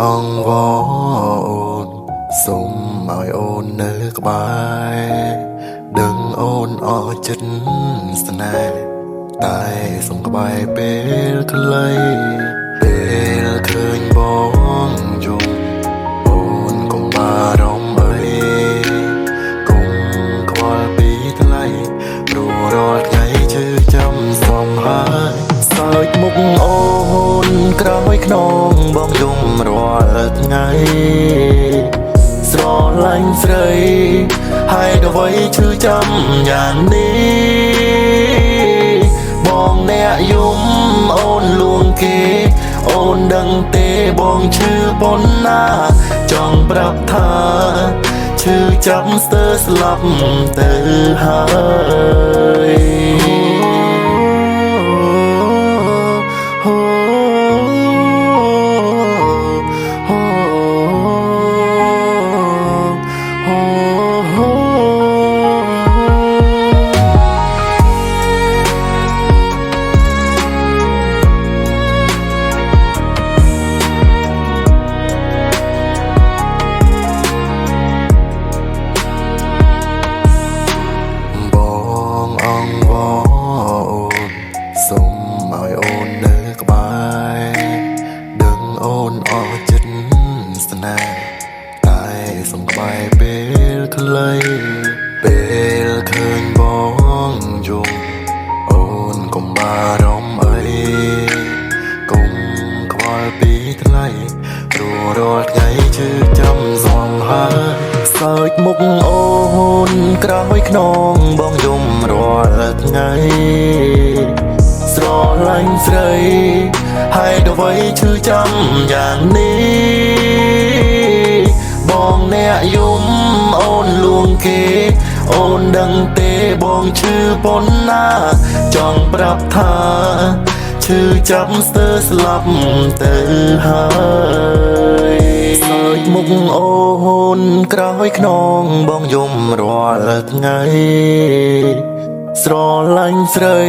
អង្វរសូមឲ្យអូននៅក្បែរដឹងអូនអស់ចិត្តស្នេហ៍តែសុំក្បែរពេលខ្លីពេលឃើញបងយំអូនកុំបារម្ភអីកុំខ្វល់ពីថ្លៃព្រោះរាល់ថ្ងៃជឿចាំសំហើយសើចមុខអូនក្រោយខ្នងបងយំរាល់ថ្ងៃស្រឡាញ់ស្រីហើយអ្វីឈឺចាំយ៉ាងនេះបងអ្នកយំអូនលួងគេអូនដឹងទេបងឈឺប៉ុណ្ណាចង់ប្រាប់ថាឈឺចាំស្ទើរស្លាប់ទៅហើយសូមឲ្យអូននៅក្បែរដឹងអូនអស់ចិត្តស្នេហ៍តែសុំក្បែរពេលខ្លីពេលឃើញបងយំអូនកុំបារម្ភអីកុំខ្វល់ពីថ្លៃព្រោះរាល់ថ្ងៃជឿចាំសំហើយសើចមុខអូនក្រោយខ្នងបងយំរាល់ថ្ងៃស្រឡាញ់ស្រីហើយអ្វីឈឺចាំយ៉ាងនេះបងអ្នកយំអូនលួងគេអូនដឹងទេបងឈឺប៉ុណ្ណាចង់ប្រាប់ថាឈឺចាំស្ទើរស្លាប់ទៅហើយសើចមុខអូនក្រោយខ្នងបងយំរាល់ថ្ងៃស្រឡាញ់ស្រី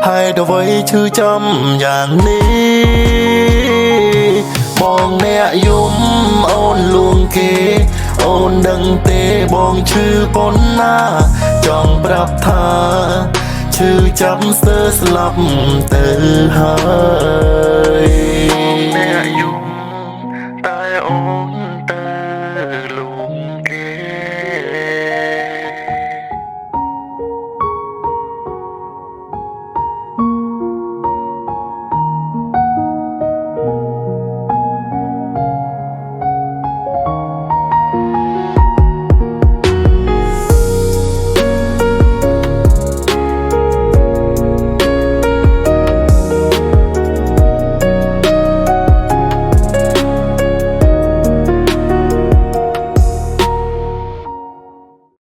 ហើយអ្វីឈឺចាំយ៉ាងនេះបងអ្នកយំអូនលួងគេអូនដឹងទេបងឈឺប៉ុណ្ណាចង់ប្រាប់ថាឈឺចាំស្ទើរស្លាប់ទៅហើយ